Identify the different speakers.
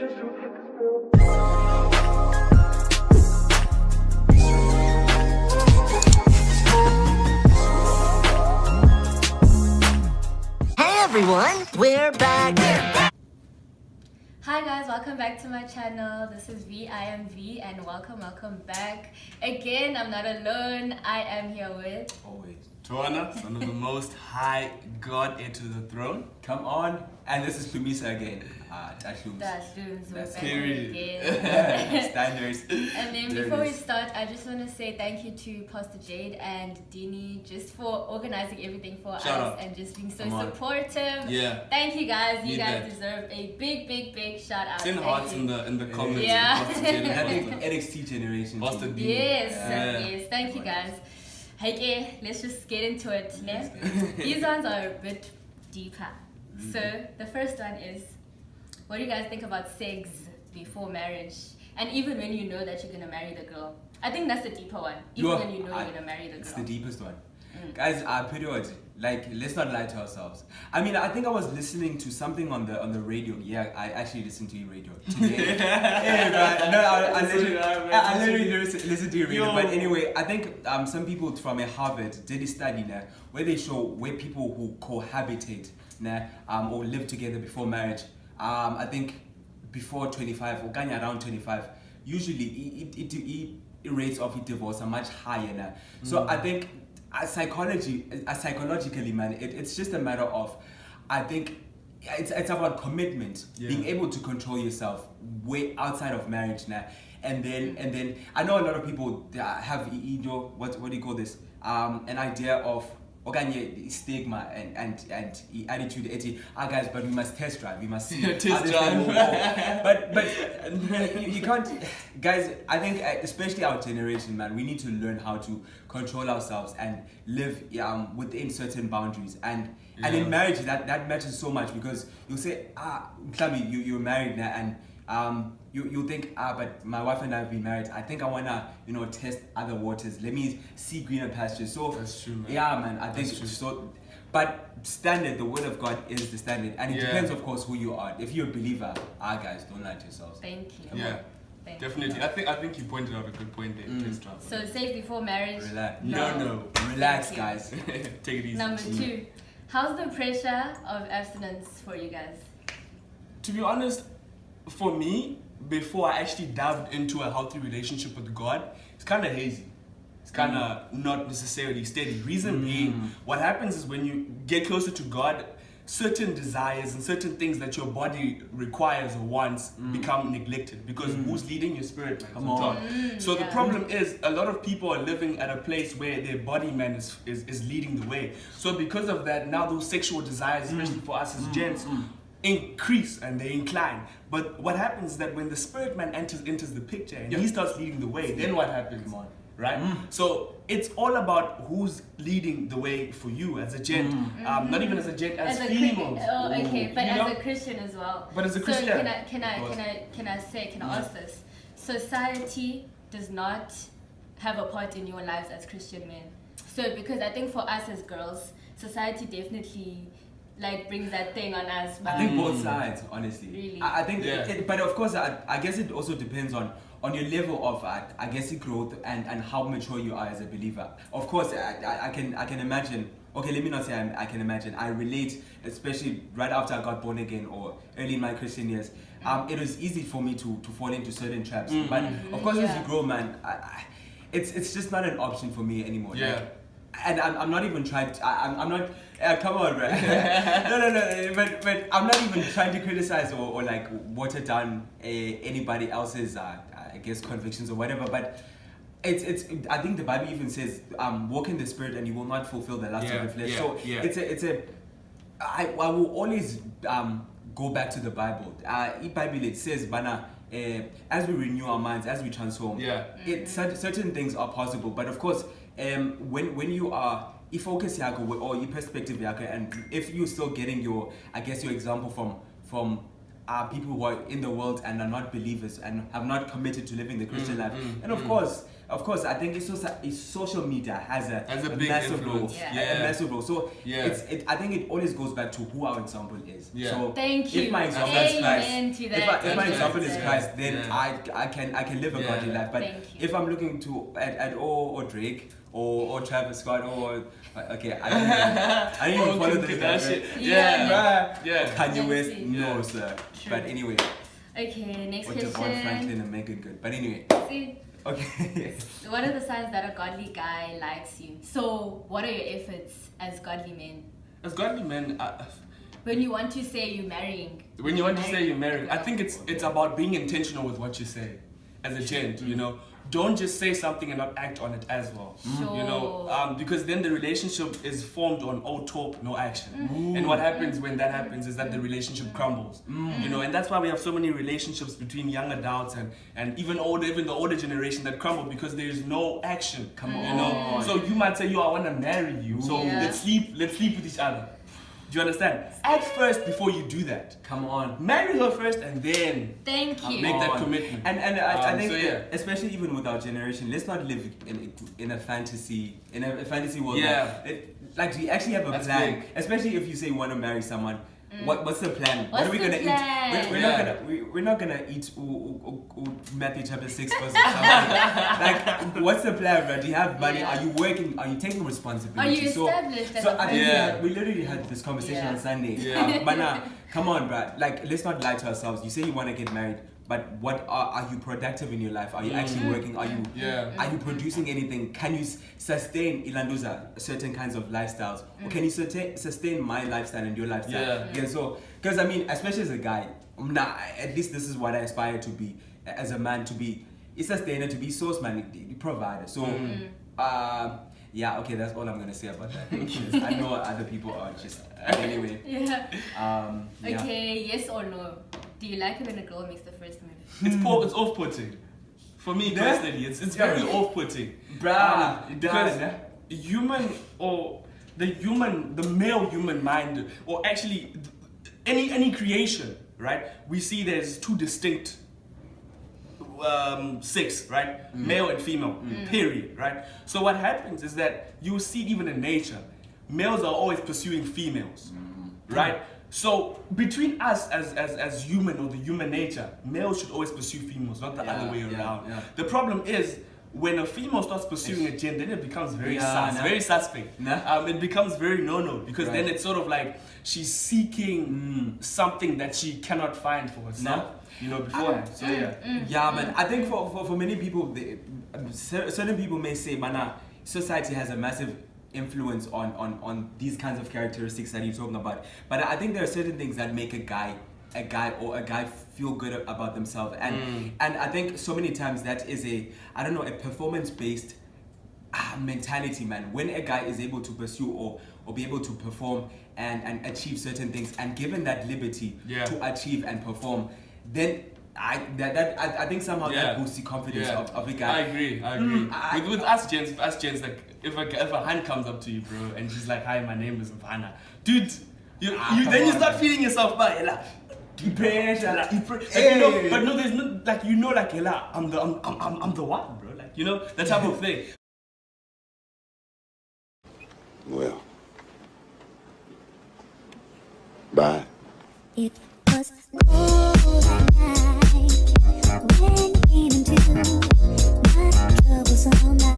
Speaker 1: Hey everyone, we're back.
Speaker 2: Hi guys, welcome back to my channel. This is V, I am V, and welcome back. Again, I'm not alone. I am here with...
Speaker 3: Always. Tuana, son of the Most High God, heir to the throne. Come on. And this is Lumisa again. That's Lums.
Speaker 2: That's
Speaker 3: period.
Speaker 2: again.
Speaker 3: Standards.
Speaker 2: And then before we start, I just want to say thank you to Pastor Jade and Dini just for organizing everything for us
Speaker 3: out.
Speaker 2: and just being so supportive.
Speaker 3: Yeah.
Speaker 2: Thank you guys. You
Speaker 3: Need
Speaker 2: guys
Speaker 3: that.
Speaker 2: deserve a big shout out.
Speaker 3: 10
Speaker 2: Thank
Speaker 3: hearts
Speaker 2: you.
Speaker 3: in the comments.
Speaker 2: Yeah.
Speaker 3: Pastor Jane and
Speaker 4: I think
Speaker 3: Pastor-
Speaker 4: NXT generation.
Speaker 3: Pastor
Speaker 4: too.
Speaker 3: D.
Speaker 2: Yes,
Speaker 3: Yeah.
Speaker 2: yes. Thank you guys. Hey, okay, let's just get into it. Ne? These ones are a bit deeper. So the first one is, what do you guys think about sex before marriage? And even when you know that you're gonna marry the girl. I think that's the deeper one. Even when you know you're gonna marry the
Speaker 4: It's
Speaker 2: girl.
Speaker 4: the deepest one. Guys, period. Like, let's not lie to ourselves. I mean, I think I was listening to something on the radio. Yeah, I actually listened to your radio today. Yeah, right. No, I literally listened to your radio. But anyway, I think some people from Harvard did a study now where they show where people who cohabitate now or live together before marriage. I think before 25 or around 25, usually it rates of divorce are much higher now. So I think psychologically, man, it's just a matter of, I think it's about commitment, being able to control yourself way outside of marriage now. And then I know a lot of people have what do you call this? An idea of stigma and attitude. Guys, but we must test drive. We must see.
Speaker 3: Test drive.
Speaker 4: But you can't, guys. I think especially our generation, man, we need to learn how to control ourselves and live within certain boundaries. And in marriage, that matters so much because you'll say, you're married now, and you think, but my wife and I have been married. I think I wanna, test other waters. Let me see greener pastures. So
Speaker 3: that's true, man.
Speaker 4: Yeah, man. I think so. But standard, the word of God is the standard, and it depends, of course, who you are. If you're a believer, guys, don't lie to yourselves.
Speaker 2: Thank you.
Speaker 3: Yeah.
Speaker 2: Thank
Speaker 3: Definitely.
Speaker 2: you.
Speaker 3: I think you pointed out a good point there. Test drive.
Speaker 2: So sex before marriage?
Speaker 4: Relax.
Speaker 3: No.
Speaker 4: Relax,
Speaker 2: Thank you.
Speaker 4: guys.
Speaker 3: Take it easy.
Speaker 2: Number 2, how's the pressure of abstinence for you guys?
Speaker 3: To be honest, for me, before I actually dived into a healthy relationship with God, it's kind of hazy. It's kind of not necessarily steady. Reason being, what happens is when you get closer to God, certain desires and certain things that your body requires or wants become neglected because who's leading your spirit, man?
Speaker 4: Come on.
Speaker 3: So the problem is a lot of people are living at a place where their body man is leading the way. So because of that, now those sexual desires, especially for us as gents, increase and they incline. But what happens is that when the spirit man enters the picture and he starts leading the way, then what happens? Right? So it's all about who's leading the way for you as a gent, not even as a gent, as females.
Speaker 2: Okay, but
Speaker 3: You
Speaker 2: as
Speaker 3: know?
Speaker 2: a Christian as well.
Speaker 3: But as a Christian,
Speaker 2: so can I ask this? Society does not have a part in your lives as Christian men. So because I think for us as girls, society definitely brings that thing on us.
Speaker 4: I think both sides, honestly.
Speaker 2: Really?
Speaker 4: I think, but of course, I guess it also depends on your level of, I guess, growth and how mature you are as a believer. Of course, I can imagine. Okay, let me not say I can imagine. I relate, especially right after I got born again or early in my Christian years. It was easy for me to fall into certain traps. But of course, as you grow, man, it's just not an option for me anymore.
Speaker 3: Yeah.
Speaker 4: And I'm not even trying to, I'm not, come on, bro. no, but I'm not even trying to criticize or water down anybody else's, I guess, convictions or whatever, but it's I think the Bible even says, walk in the spirit and you will not fulfill the lust of the flesh. I will always go back to the Bible. Bible, it says, Bana, as we renew our minds, as we transform, certain things are possible, but of course, when you are focus or your perspective and if you're still getting your example from are people who are in the world and are not believers and have not committed to living the Christian life. And of course, I think it's social media has a
Speaker 3: big
Speaker 4: massive role.
Speaker 3: influence.
Speaker 2: Yeah.
Speaker 4: A massive role. So
Speaker 3: Yeah.
Speaker 4: I think it always goes back to who our example is.
Speaker 3: Yeah.
Speaker 4: So
Speaker 2: Thank you.
Speaker 4: if my example is Christ,
Speaker 2: Amen to
Speaker 4: if
Speaker 2: that.
Speaker 4: my
Speaker 2: Thank
Speaker 4: example
Speaker 2: you.
Speaker 4: is Christ, then
Speaker 3: Yeah.
Speaker 4: I can live a
Speaker 3: Yeah.
Speaker 4: godly life. But
Speaker 2: Thank you.
Speaker 4: if I'm looking to at or Drake or Travis Scott or okay, I didn't even follow this guy.
Speaker 3: shit.
Speaker 4: Right?
Speaker 3: Yeah. Yeah.
Speaker 4: Kanye West,
Speaker 2: Fancy.
Speaker 4: no
Speaker 3: Yeah.
Speaker 4: sir.
Speaker 2: True.
Speaker 4: But anyway,
Speaker 2: Okay, next
Speaker 4: or Devon
Speaker 2: question.
Speaker 4: Franklin and Megan Good. But anyway,
Speaker 2: See,
Speaker 4: okay.
Speaker 2: what are the signs that a godly guy likes you? So, what are your efforts as godly men?
Speaker 3: As godly men,
Speaker 2: When you want to say you're marrying.
Speaker 3: when you want to say you're married, I think it's about being intentional with what you say as a gent, you know. Don't just say something and not act on it as well.
Speaker 2: Sure.
Speaker 3: You know, because then the relationship is formed on all talk, no action. And what happens when that happens is that the relationship crumbles. You know, and that's why we have so many relationships between young adults and even the older generation that crumble because there is no action.
Speaker 4: Come
Speaker 3: You know, so you might say, "Yo, I want to marry you, so
Speaker 2: Yeah.
Speaker 3: let's sleep with each other." Do you understand? Act first before you do that.
Speaker 4: Come on.
Speaker 3: Marry her first and then
Speaker 2: Thank you.
Speaker 3: make that
Speaker 4: on.
Speaker 3: commitment.
Speaker 4: And I think
Speaker 3: so yeah.
Speaker 4: especially even with our generation, let's not live in a fantasy world.
Speaker 3: Yeah.
Speaker 4: Like we actually have a
Speaker 3: That's
Speaker 4: plan.
Speaker 3: big.
Speaker 4: Especially if you say you want to marry someone. What's the plan?
Speaker 2: What's
Speaker 4: what are we
Speaker 2: the
Speaker 4: gonna
Speaker 2: plan?
Speaker 4: eat? We're
Speaker 3: Yeah.
Speaker 4: not gonna eat Matthew chapter 6 verse something. Like what's the plan, bro? Do you have money?
Speaker 2: Yeah.
Speaker 4: Are you working? Are you taking responsibility?
Speaker 2: Are you established as
Speaker 4: So
Speaker 2: a
Speaker 4: I think
Speaker 3: person?
Speaker 4: we literally had this conversation
Speaker 2: Yeah.
Speaker 4: on Sunday.
Speaker 3: Yeah.
Speaker 4: But now, come on, bro. Like let's not lie to ourselves. You say you want to get married, but what are you productive in your life? Are you actually working? Are you
Speaker 3: Yeah.
Speaker 4: are you producing anything? Can you sustain Ilanduza certain kinds of lifestyles? Or can you sustain my lifestyle and your lifestyle?
Speaker 3: Yeah.
Speaker 4: So, because I mean, especially as a guy, at least this is what I aspire to be as a man, to be a sustainer, to be source man, provider. So, yeah, okay, that's all I'm gonna say about that. Because I know other people are just anyway.
Speaker 2: Yeah.
Speaker 4: Yeah.
Speaker 2: Okay, yes or no? Do you like it when a girl makes the first move?
Speaker 3: It's off-putting. For me
Speaker 4: Yeah?
Speaker 3: personally, it's very
Speaker 4: Yeah.
Speaker 3: off-putting.
Speaker 4: Bruh, it
Speaker 3: because
Speaker 4: does, eh?
Speaker 3: the male human mind, or actually any creation, right? We see there's two distinct sex, right? Male and female, period, right? So what happens is that you see it even in nature. Males are always pursuing females, right? So between us as human or the human nature, males should always pursue females, not the other way
Speaker 4: Yeah,
Speaker 3: around.
Speaker 4: yeah.
Speaker 3: The problem is when a female starts pursuing a gent, then it becomes very very suspect.
Speaker 4: Nah.
Speaker 3: It becomes very no because
Speaker 4: Right.
Speaker 3: then it's sort of like she's seeking something that she cannot find for herself. You know, beforehand. So yeah.
Speaker 4: Yeah, man. I think for many people, certain people may say, "Mana, society has a massive influence on these kinds of characteristics that you're talking about." But I think there are certain things that make a guy feel good about themselves, and I think so many times that is a performance-based mentality, man. When a guy is able to pursue or be able to perform and achieve certain things, and given that liberty to achieve and perform, then I think somehow that boosts the confidence of a guy.
Speaker 3: I agree. With us gents, like if a hand comes up to you, bro, and she's like, "Hi, my name is Vanna," dude, then you start feeling yourself, but but no, there's no like like hella, I'm the one, bro, like that type of thing.
Speaker 5: Well, bye.
Speaker 1: It was